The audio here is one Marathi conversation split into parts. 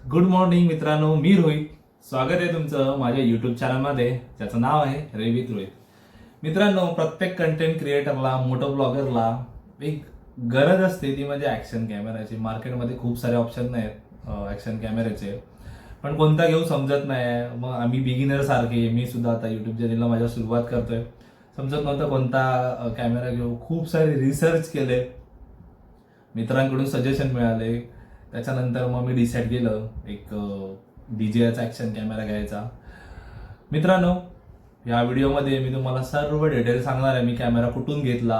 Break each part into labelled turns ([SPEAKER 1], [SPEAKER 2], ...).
[SPEAKER 1] गुड मॉर्निंग मित्रांनो, मी रोहित. स्वागत आहे तुमचं माझ्या युट्यूब चॅनलमध्ये, ज्याचं नाव आहे रेव विथ रोहित. मित्रांनो, प्रत्येक कंटेंट क्रिएटरला, मोटो ब्लॉगरला एक गरज असते, ती म्हणजे ॲक्शन कॅमेराची. मार्केटमध्ये खूप सारे ऑप्शन आहेत ॲक्शन कॅमेऱ्याचे, पण कोणता घेऊ समजत नाही. मग आम्ही बिगिनर सारखे, मी सुद्धा आता युट्यूब चॅनलला माझ्या सुरुवात करतोय, समजत नव्हतं कोणता कॅमेरा घेऊ. खूप सारे रिसर्च केले, मित्रांकडून सजेशन मिळाले. त्याच्यानंतर मग मी डिसाईड केलं एक DJIचा ॲक्शन कॅमेरा घ्यायचा. मित्रांनो, या व्हिडिओमध्ये मी तुम्हाला सर्व डिटेल सांगणार आहे. मी कॅमेरा कुठून घेतला,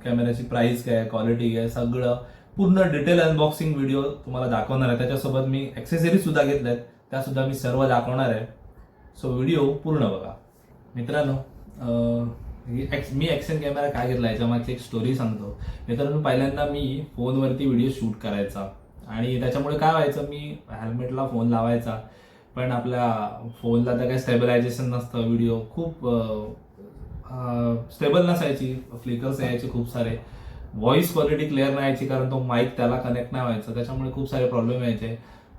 [SPEAKER 1] कॅमेऱ्याची प्राइस काय, क्वालिटी काय, सगळं पूर्ण डिटेल अनबॉक्सिंग व्हिडिओ तुम्हाला दाखवणार आहे. त्याच्यासोबत मी ॲक्सेसरीज सुद्धा घेतल्यात, त्यासुद्धा मी सर्व दाखवणार आहे. सो व्हिडिओ पूर्ण बघा. मित्रांनो, मी ॲक्शन कॅमेरा काय घेतला याच्या मागची एक स्टोरी सांगतो. मित्रांनो, पहिल्यांदा मी फोनवरती व्हिडिओ शूट करायचा आणि त्याच्यामुळे काय व्हायचं, मी हेल्मेटला फोन लावायचा, पण आपल्या फोनला तर काही स्टेबलायझेशन नसतं. व्हिडिओ खूप स्टेबल नसायची, फ्लिकर्स यायचे खूप सारे, व्हॉइस क्वालिटी क्लिअर नाही यायची, कारण तो माईक त्याला कनेक्ट नाही व्हायचा. त्याच्यामुळे खूप सारे प्रॉब्लेम यायचे.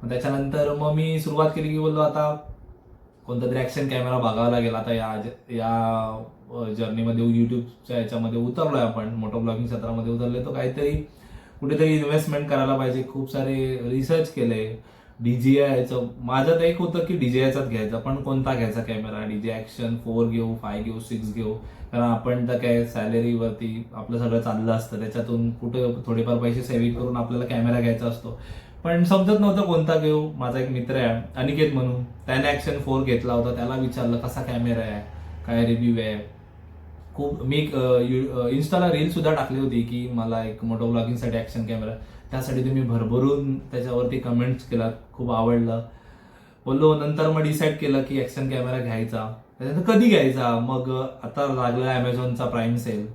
[SPEAKER 1] त्याच्यानंतर मग मी सुरुवात केली की बोललो आता कोणता तरी ॲक्शन कॅमेरा बघावा लागेल. आता या जर्नीमध्ये युट्यूबच्या याच्यामध्ये उतरलोय आपण, मोटो ब्लॉगिंग क्षेत्रामध्ये उतरले, तर काहीतरी कुठेतरी इन्व्हेस्टमेंट करायला पाहिजे. खूप सारे रिसर्च केले. DJIचं माझं तर एक होतं की DJIचाच घ्यायचा, पण कोणता घ्यायचा कॅमेरा, DJI ॲक्शन 4 घेऊ, 5 घेऊ, 6 घेऊ, कारण आपण तर काय सॅलरीवरती आपलं सगळं चाललं असतं, त्याच्यातून कुठे थोडेफार पैसे सेव्हिंग करून आपल्याला कॅमेरा घ्यायचा असतो. पण समजत नव्हतं कोणता घेऊ. माझा एक मित्र आहे अनिकेत म्हणून, त्याने ॲक्शन 4 घेतला होता. त्याला विचारलं कसा कॅमेरा आहे, काय रिव्ह्यू आहे. खूप मी इन्स्टाला रील सुद्धा टाकली होती की मला एक मोटो ब्लॉगिंगसाठी ॲक्शन कॅमेरा, त्यासाठी तुम्ही भरभरून त्याच्यावरती कमेंट्स केला, खूप आवडलं. बोललो, नंतर मग डिसाईड केलं की ॲक्शन कॅमेरा घ्यायचा. त्याच्यानंतर कधी घ्यायचा, मग आता लागला ॲमेझॉनचा प्राईम सेल.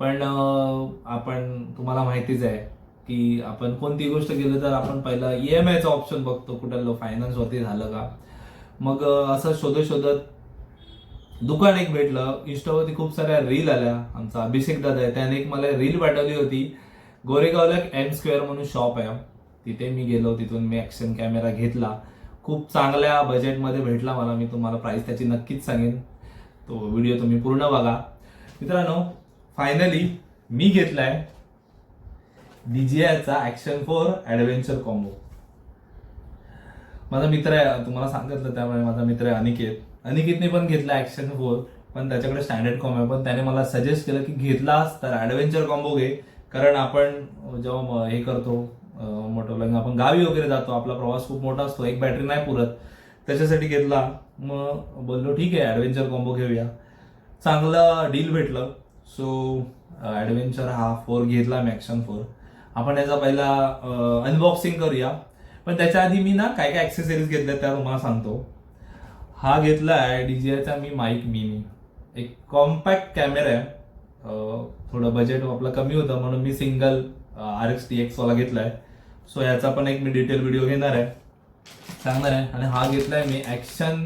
[SPEAKER 1] पण आपण तुम्हाला माहितीच आहे की आपण कोणती गोष्ट केली तर आपण पहिला EMIचा ऑप्शन बघतो, कुठं फायनान्सवरती झालं का. मग असं शोधत शोधत दुकान एक भेटलं. इंस्टावरती खूप साऱ्या रील आल्या. आमचा अभिषेक दादा आहे, त्याने एक मला रील पाठवली होती. गोरेगावला एक M² म्हणून शॉप आहे, तिथे मी गेलो. तिथून मी ॲक्शन कॅमेरा घेतला. खूप चांगल्या बजेटमध्ये भेटला मला. मी तुम्हाला प्राइस त्याची नक्कीच सांगेन, तो व्हिडिओ तुम्ही पूर्ण बघा. मित्रांनो, फायनली मी घेतलाय DJIचा ॲक्शन 4 ॲडव्हेंचर कॉम्बो. माझा मित्र आहे, तुम्हाला सांगितलं त्यामुळे, माझा मित्र आहे अनिकेत. अनिकेतने पण घेतला ॲक्शन 4, पण त्याच्याकडे स्टँडर्ड कॉम्बो आहे. पण त्याने मला सजेस्ट केलं की घेतलास तर ॲडव्हेंचर कॉम्बो घे, कारण आपण जेव्हा हे करतो मोटो ब्लॉगिंग, आपण गावी वगैरे जातो, आपला प्रवास खूप मोठा असतो, एक बॅटरी नाही पुरत, त्याच्यासाठी घेतला. मग बोललो ठीक आहे, ॲडव्हेंचर कॉम्बो घेऊया. चांगलं डील भेटलं. सो ॲडव्हेंचर हा 4 घेतला मी, ॲक्शन 4. आपण याचा पहिला अनबॉक्सिंग करूया. पण त्याच्या आधी मी काय काय ॲक्सेसरीज घेतल्या त्या तुम्हाला सांगतो. हा घेतला आहे DJIचा मी माईक मिनी, एक कॉम्पॅक्ट कॅमेरा आहे. थोडं बजेट आपलं कमी होतं म्हणून मी सिंगल RX-TX वाला घेतलाय. सो याचा पण एक मी डिटेल व्हिडिओ घेणार आहे, सांगणार आहे. आणि हा घेतलाय मी ॲक्शन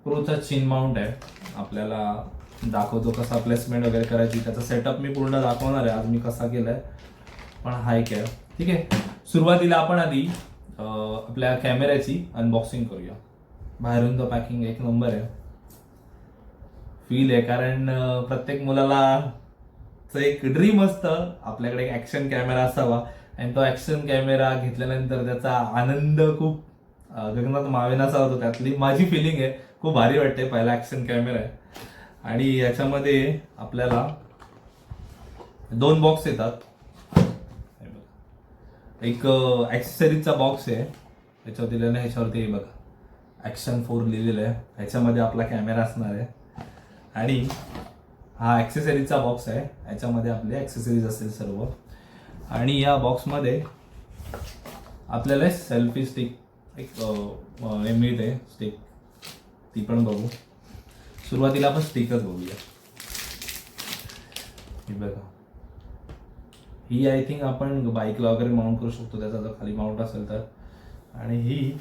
[SPEAKER 1] प्रोचा चिन माउंट आहे. आपल्याला दाखवतो कसा प्लेसमेंट वगैरे करायची, त्याचा सेटअप मी पूर्ण दाखवणार आहे आज मी कसा केलाय. पण हा एक आहे, ठीक आहे. सुरुवातीला आपण आधी आपल्या कॅमेऱ्याची अनबॉक्सिंग करूया. बाहेरून तो पॅकिंग एक नंबर आहे, फील आहे. कारण प्रत्येक मुलाला एक ड्रीम असतं आपल्याकडे एक ॲक्शन कॅमेरा असावा, आणि तो ॲक्शन कॅमेरा घेतल्यानंतर त्याचा आनंद खूप गगनात मावेनासा होतो. त्यातली माझी फिलिंग आहे, खूप भारी वाटते. पहिला ॲक्शन कॅमेरा आहे आणि याच्यामध्ये आपल्याला 2 बॉक्स येतात. एक ॲक्सेसरीजचा बॉक्स आहे, त्याच्यावर दिलेलं आहे, ह्याच्यावरती बघा ॲक्शन 4 लिहिलेलं आहे. ह्याच्यामध्ये आपला कॅमेरा असणार आहे. आणि हा ॲक्सेसरीजचा बॉक्स आहे, ह्याच्यामध्ये आपले ॲक्सेसरीज असतील सर्व. आणि या बॉक्समध्ये आपल्याला सेल्फी स्टिक एक मिळते, स्टिक, ती पण बघू. सुरुवातीला आपण स्टिकच बघूया. ही बघा, ही आय थिंक आपण बाईकला वगैरे माउंट करू शकतो, त्याचा जर खाली माउंट असेल तर. आणि ही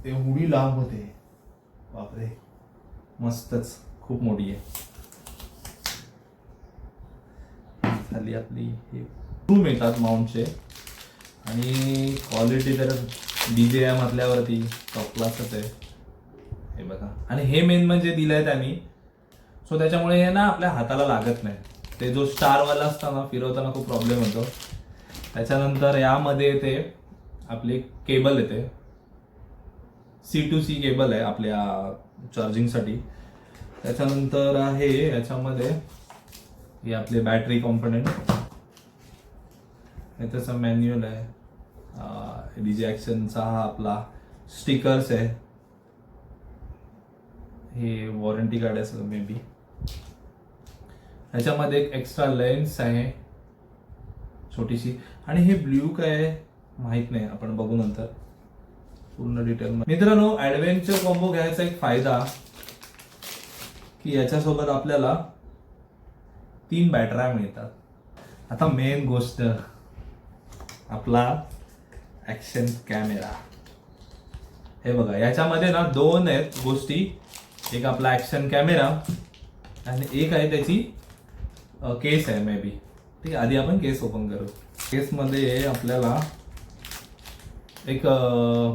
[SPEAKER 1] एवढी लांब होते, बापरे, मस्तच, खूप मोठी आहे. खाली आपली हे टूल मिळतात माउंटचे, आणि क्वालिटी तर DJ म्हटल्यावरती टॉप क्लासच आहे. हे बघा, आणि हे मेन म्हणजे दिलंय त्यांनी, सो त्याच्यामुळे हे ना आपल्या हाताला लागत नाही. ते जो स्टारवाला असता ना, फिरवताना खूप प्रॉब्लेम होतो. त्याच्यानंतर यामध्ये येते आपली केबल येते, C2C केबल आहे आपल्या चार्जिंगसाठी. त्याच्यानंतर आहे याच्यामध्ये हे आपले बॅटरी कॉम्पोनंट, हे त्याचं मॅन्युअल आहे. DJ ॲक्शनचा हा आपला स्टिकर्स आहे, हे वॉरंटी कार्ड आहे मे बी. ह्याच्यामध्ये एक एक्स्ट्रा लेन्स आहे छोटीशी, आणि हे ब्ल्यू काय आहे माहित नाही, आपण बघू नंतर पूर्ण डिटेल. मित्रांनो, ॲडव्हेंचर कॉम्बो घ्यायचा एक फायदा की याच्यासोबत आपल्याला 3 बॅटऱ्या मिळतात. आता मेन गोष्ट आपला ॲक्शन कॅमेरा. हे बघा, याच्यामध्ये ना 2 आहेत गोष्टी, एक आपला ॲक्शन कॅमेरा आणि एक आहे त्याची केस आहे मे बी. ठीक आहे, आधी आपण केस ओपन करू. केसमध्ये आपल्याला एक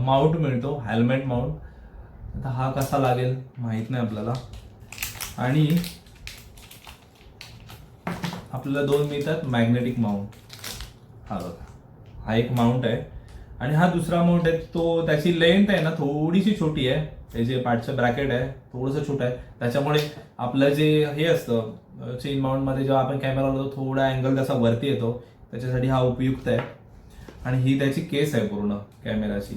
[SPEAKER 1] माउंट मिळतो, हेल्मेट माउंट. आता हा कसा लागेल माहित नाही आपल्याला. आणि आपल्याला 2 मिळतात मॅग्नेटिक माउंट. हा बघा, हा एक माउंट आहे आणि हा दुसरा माउंट आहे. तो त्याची लेंथ आहे ना थोडीशी छोटी आहे, हे जे पार्टचं ब्रॅकेट आहे थोडंसं छोटं आहे. त्याच्यामुळे आपलं जे हे असतं चेन माउंटमध्ये जेव्हा आपण कॅमेरा लावतो थोडा अँगल त्याचा वरती येतो, त्याच्यासाठी हा उपयुक्त आहे. आणि ही त्याची केस आहे पूर्ण कॅमेराची,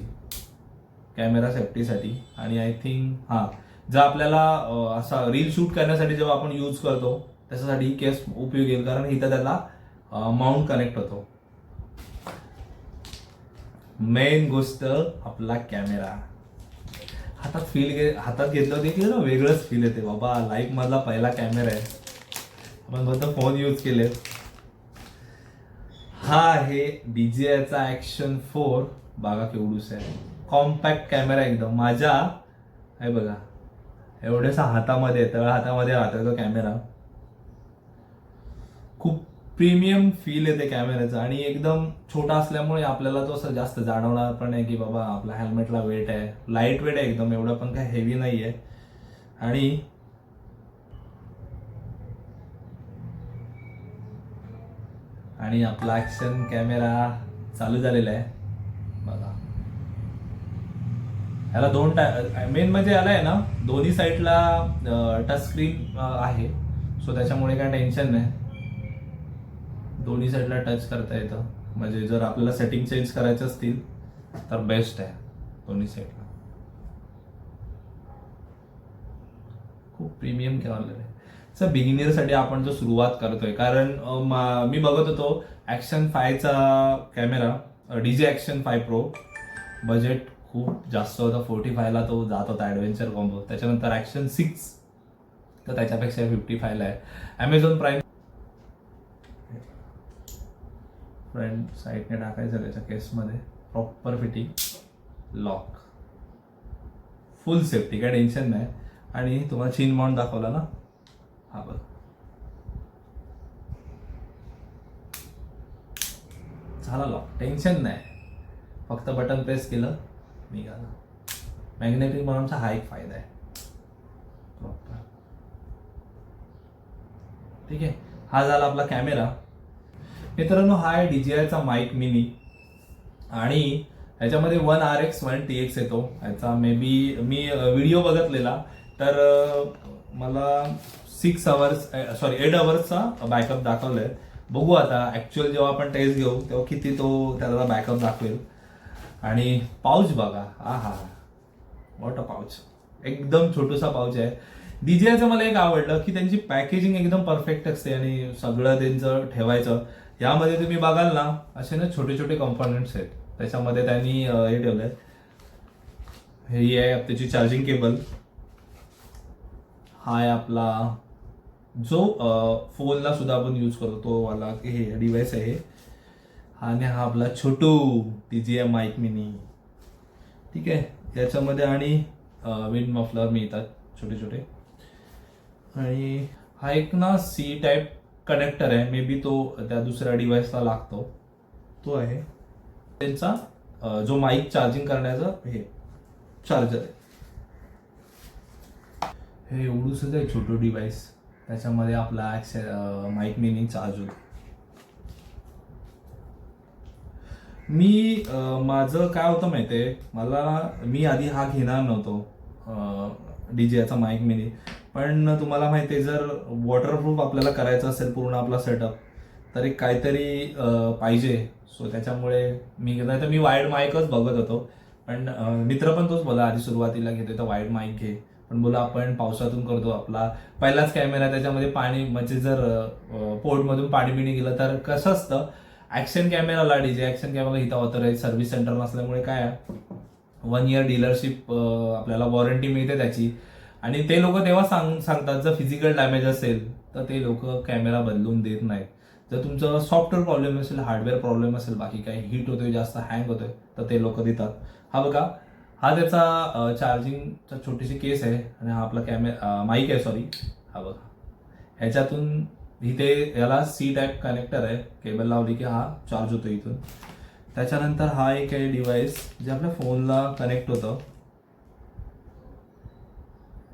[SPEAKER 1] कॅमेरा सेफ्टीसाठी. आणि आय थिंक जर आपल्याला असा रील शूट करण्यासाठी जेव्हा आपण यूज करतो त्याच्यासाठी ही केस उपयोग येईल, कारण इथं त्याला माउंट कनेक्ट होतो. मेन गोष्ट आपला कॅमेरा. हातात घेतलं होते की वेगळंच फील येते बाबा. लाईफ मधला पहिला कॅमेरा आहे, आपण फक्त फोन यूज केले. हा आहे DJIचा ॲक्शन 4. बघा केवढूस आहे, कॉम्पॅक्ट कॅमेरा एकदम. माझ्या हे बघा एवढ्यासा हातामध्ये, तळ हातामध्ये राहतो तो कॅमेरा. खूप प्रीमियम फील येते कॅमेऱ्याचा, आणि एकदम छोटा असल्यामुळे आपल्याला तो असं जास्त जाणवणार पण नाही की बाबा आपल्या हेल्मेटला वेट आहे. लाईट वेट आहे एकदम, एवढं पण काही हेवी नाही आहे. आणि आपला ॲक्शन कॅमेरा चालू झालेला आहे बघा. याला 2 मेन म्हणजे याला आहे ना दोन्ही साईडला टच स्क्रीन आहे, सो त्याच्यामुळे काय टेन्शन नाही. दोन्ही साईडला टच करता येतं, म्हणजे जर आपल्याला सेटिंग चेंज करायचे असतील तर बेस्ट आहे दोन्ही साईडला. खूप प्रीमियम कॅमेरा आहे. सर बिगिनरसाठी आपण जो सुरुवात करतोय, कारण मी बघत होतो ॲक्शन 5चा camera, DJ action 5 Pro, budget खूप जास्त होतं. 45ला तो जात होता ॲडव्हेंचर कॉम्बो. त्याच्यानंतर ॲक्शन 6 तर त्याच्यापेक्षा 55ला आहे. ॲमेझॉन प्राईम फ्रंट साईडने टाकायचं त्याच्या केसमध्ये, प्रॉपर फिटिंग, लॉक, फुल सेफ्टी, काय टेन्शन नाही. आणि तुम्हाला चीन माउंट दाखवला ना, हा बघ झाला लॉक, टेन्शन नाही. फक्त बटन प्रेस केलं निघाला. मॅग्नेटिक माउंटचा हा एक फायदा आहे प्रॉपर. ठीक आहे, हा झाला आपला कॅमेरा. मित्रांनो, हा आहे DJIचा माईक मिनी, आणि ह्याच्यामध्ये 1RX 1TX येतो. ह्याचा मे बी मी व्हिडिओ बघितलेला तर मला 8 अवर्सचा बॅकअप दाखवलाय. बघू आता ऍक्च्युअल जेव्हा आपण टेस्ट घेऊ तेव्हा किती तो त्याला बॅकअप दाखवेल. आणि पाऊच बघा, वॉट अ पाऊच, एकदम छोटूसा पाऊच आहे. DJIचं मला एक आवडलं की त्यांची पॅकेजिंग एकदम परफेक्ट असते आणि सगळं त्यांचं ठेवायचं. यामध्ये तुम्ही बघाल ना असे ना छोटे छोटे कंपोनेंट्स आहेत. त्याच्यामध्ये त्यांनी हे ठेवलंय, ही आहे त्याची चार्जिंग केबल, हा आहे आपला जो फोनला सुद्धा आपण यूज करतो तो वाला हे डिव्हाइस आहे. आणि हा आपला छोटू DJI माईक मिनी. ठीक आहे, याच्यामध्ये आणि विंड मफलर मिळतात छोटे छोटे. आणि हा एक ना C टाईप कनेक्टर आहे, मे बी तो त्या दुसऱ्या डिव्हाइसला लागतो, तो आहे. त्यांचा जो माईक चार्जिंग करण्याचा हे चार्जर आहे. हे एवढूसच आहे छोटं डिव्हाइस, त्याच्यामध्ये आपला माईक मिनी चार्ज होतो. मी माझं काय होतं माहितीये, मी आधी हा घेणार नव्हतो डीजेचा माईक मिनी, पण तुम्हाला माहिती आहे जर वॉटरप्रूफ आपल्याला करायचं असेल पूर्ण आपला सेटअप तर एक काहीतरी पाहिजे. सो त्याच्यामुळे मी वायर्ड माईकच बघत होतो, पण मित्र पण तोच बोला आधी सुरुवातीला घेतोय तर वायर्ड माईक घे, पण बोला आपण पावसातून करतो, आपला पहिलाच कॅमेरा, त्याच्यामध्ये पाणी म्हणजे जर पोर्टमधून पाणी बिणी गेलं तर कसं असतं, ऍक्शन कॅमेराला डीजे ऍक्शन कॅमेरा इथं ऑथराइज सर्व्हिस सेंटर नसल्यामुळे काय 1 इयर डीलरशिप आपल्याला वॉरंटी मिळते त्याची, आणि ते लोक तेव्हा सांगतात जर फिजिकल डॅमेज असेल तर ते लोक कॅमेरा बदलून देत नाहीत. जर तुमचं सॉफ्टवेअर प्रॉब्लेम असेल, हार्डवेअर प्रॉब्लेम असेल, बाकी काही हिट होतोय, जास्त हँग होतोय, तर ते लोक देतात. हा बघा, हा त्याचा चार्जिंगचा छोटीशी केस आहे, आणि हा आपला माईक आहे, सॉरी. हा बघा, ह्याच्यातून इथे याला सी टाईप कनेक्टर आहे, केबल लावली की हा चार्ज होतो इथून. त्याच्यानंतर हा एक आहे डिव्हाइस जे आपल्या फोनला कनेक्ट होतं.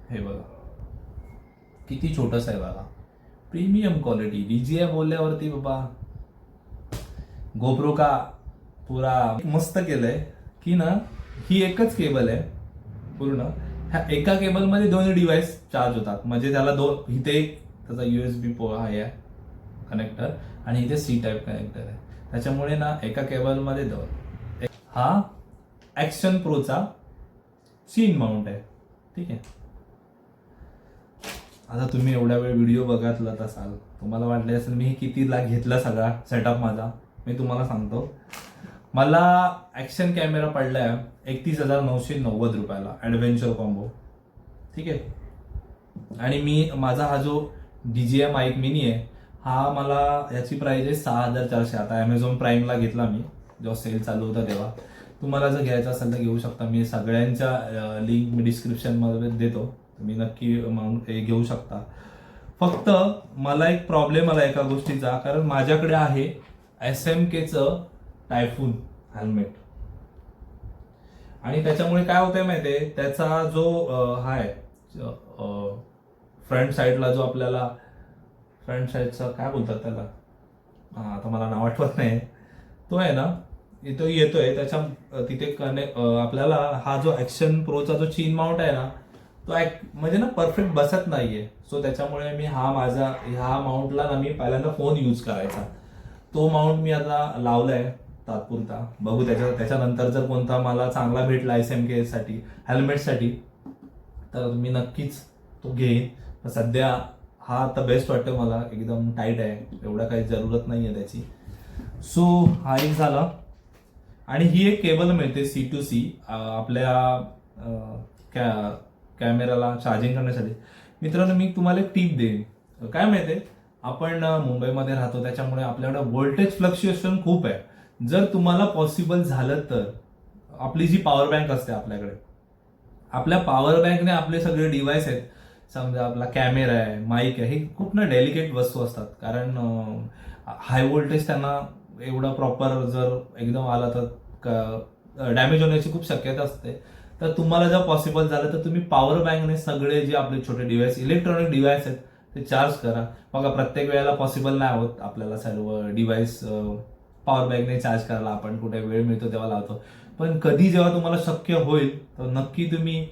[SPEAKER 1] हे बघा किती छोटस आहे बघा, प्रीमियम क्वालिटी. डीजीआय बोलल्यावरती बाबा गोप्रो का पुरा मस्त केलंय की ना. ही एकच केबल आहे पूर्ण, ह्या एका केबलमध्ये दोन्ही डिव्हाइस चार्ज होतात, म्हणजे त्याला इथे एक त्याचा USB आहे कनेक्टर, आणि इथे सी टाईप कनेक्टर आहे, त्याच्यामुळे ना एका केबलमध्ये दोन. हा ऍक्शन प्रोचा चीन माउंट आहे, ठीक आहे. आता तुम्ही एवढ्या वेळ व्हिडिओ बघितलात असाल, तुम्हाला वाटले असेल मी कितीला घेतला सगळा सेटअप माझा. मी तुम्हाला सांगतो, मला ऍक्शन कॅमेरा पडलाय 31,990 रुपयाला, ऍडव्हेंचर कॉम्बो, ठीक आहे. आणि माझा हा जो DJI माईक मिनी आहे, हा मला याची प्राइस आहे 6,400. आता अमेझॉन प्राईमला घेतला मी, जेव्हा सेल चालू होता तेव्हा. तुम्हाला जर घ्यायचं असेल तर घेऊ शकता, मी सगळ्यांच्या लिंक मी डिस्क्रिप्शन मध्ये देतो, तुम्ही नक्की घेऊ शकता. फक्त मला एक प्रॉब्लेम आला एका गोष्टीचा, कारण माझ्याकडे आहे SMKचं टायफून हेल्मेट, आणि त्याच्यामुळे काय होतंय माहितीये, त्याचा जो हा आहे फ्रंट साईडला, जो आपल्याला फ्रंट साईडचा काय बोलतात त्याला, आता मला नाव आठवत नाही, तो आहे ना, इथं येतोय त्याच्या तिथे आपल्याला हा जो ऍक्शन प्रोचा जो चीन माउंट आहे ना, तो म्हणजे ना परफेक्ट बसत नाहीये. सो त्याच्यामुळे मी ह्या माउंटला ना मी पहिल्यांदा फोन यूज करायचा, तो माउंट मी आता लावलाय तात्पुरता. बघू त्याच्यानंतर जर कोणता मला चांगला भेटला SMK साठी, हेल्मेटसाठी, तर मी नक्कीच तो घेईन. सध्या हा आता बेस्ट वाटतं मला, एकदम टाईट आहे, एवढा काही जरूरत नाहीये त्याची. सो हा एक झाला. आणि ही एक केबल मिळते C2C आपल्या कॅमेराला चार्जिंग करण्यासाठी. मित्रांनो, मी तुम्हाला एक टीप देईन. काय माहितीये, आपण मुंबईमध्ये राहतो, त्याच्यामुळे आपल्याकडे व्होल्टेज फ्लक्च्युएशन खूप आहे. जर तुम्हाला पॉसिबल झालं तर आपली जी पॉवर बँक असते आपल्याकडे, आपल्या पॉवर बँकने आपले सगळे डिव्हाइस आहेत, समजा आपला कॅमेरा आहे, माईक आहे, हे खूप ना डेलिकेट वस्तू असतात, कारण हाय व्होल्टेज त्यांना एवढा प्रॉपर जर एकदम आला तर डॅमेज होण्याची खूप शक्यता असते. तर तुम्हाला जर पॉसिबल झालं तर तुम्ही पॉवर बँकने सगळे जे आपले छोटे डिव्हाइस, इलेक्ट्रॉनिक डिव्हाइस आहेत, ते चार्ज करा. बघा, प्रत्येक वेळेला पॉसिबल नाही होत आपल्याला सर्व डिव्हाइस पॉवर बँकने चार्ज करायला. आपण कुठे वेळ मिळतो तेव्हा लावतो, पण कधी जेव्हा तुम्हाला शक्य होईल तर नक्की तुम्ही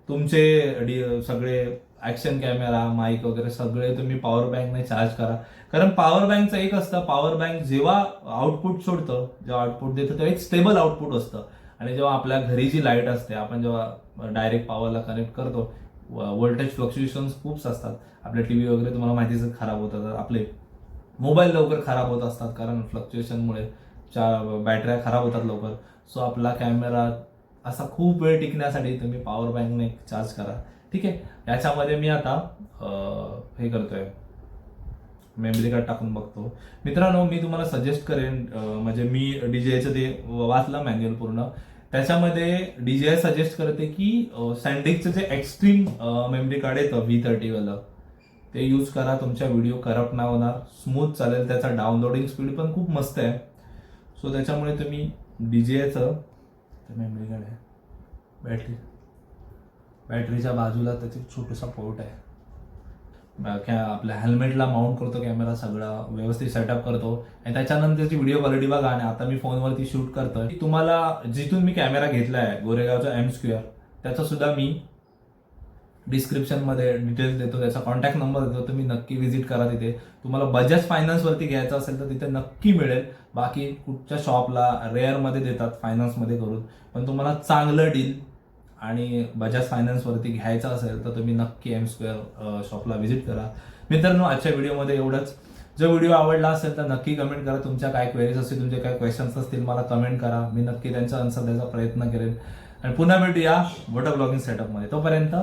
[SPEAKER 1] तुमचे सगळे ऍक्शन कॅमेरा, माईक वगैरे सगळे तुम्ही पॉवर बँकने चार्ज करा. कारण पॉवर बँकचं एक असतं, पॉवर बँक जेव्हा आउटपुट सोडतं, जेव्हा आउटपुट देतं तेव्हा एक स्टेबल आउटपुट असतं, आणि जेव्हा आपल्या घरी जी लाईट असते, आपण जेव्हा डायरेक्ट पॉवरला कनेक्ट करतो, व्होल्टेज फ्लक्च्युएशन खूप असतात. आपले टीव्ही वगैरे तुम्हाला माहितीच खराब होतात, आपले मोबाईल लवकर खराब होत असतात, कारण फ्लक्च्युएशनमुळे बॅटऱ्या खराब होतात लवकर. सो आपला कॅमेरा असा खूप वेळ टिकण्यासाठी तुम्ही पॉवर बँकने चार्ज करा, ठीक आहे. याच्यामध्ये मी आता हे करतोय, मेमरी कार्ड टाकून बघतो. मित्रांनो, मी तुम्हाला सजेस्ट करेन, म्हणजे मी DJIचं ते वाचलं मॅन्युअल पूर्ण, त्याच्यामध्ये DJI सजेस्ट करते की सॅन्डिस्कचं जे एक्स्ट्रीम मेमरी कार्ड येतं V30 वालं, ते यूज करा. तुमच्या व्हिडिओ करप्ट नाही होणार, स्मूथ चालेल, त्याचा डाउनलोडिंग स्पीड पण खूप मस्त आहे. सो त्याच्यामुळे तुम्ही DJIचं मेमरी कार्ड आहे, बॅटरीच्या बाजूला त्याचा छोटासा पोर्ट आहे. आपल्या हेल्मेटला माउंट करतो कॅमेरा, सगळं व्यवस्थित सेटअप करतो आणि त्याच्यानंतरची व्हिडिओ क्वालिटी बघा. आणि आता मी फोनवरती शूट करतोय. तुम्हाला जिथून मी कॅमेरा घेतलाय गोरेगावचा M Square, त्याचा सुद्धा मी डिस्क्रिप्शन मध्ये डिटेल्स देतो, त्याचा कॉन्टॅक्ट नंबर देतो. तुम्ही नक्की व्हिजिट करा तिथे. तुम्हाला बजाज फायनान्स वरती घ्यायचं असेल तर तिथे नक्की मिळेल. बाकी कुठच्या शॉपला रेअर मध्ये देतात फायनान्स मध्ये करून, पण तुम्हाला चांगलं डील आणि बजाज फायनान्स वरती घ्यायचं असेल तर तुम्ही नक्की M Square शॉपला व्हिजिट करा. मित्रांनो, आजच्या व्हिडिओमध्ये एवढंच. जर व्हिडिओ आवडला असेल तर नक्की कमेंट करा. तुमच्या काय क्वेरीज असतील, तुमचे काय क्वेश्चन्स असतील, मला कमेंट करा. मी नक्की त्यांचा आन्सर द्यायचा प्रयत्न करेन. आणि पुन्हा भेटूया मोठा ब्लॉगिंग सेटअपमध्ये. तोपर्यंत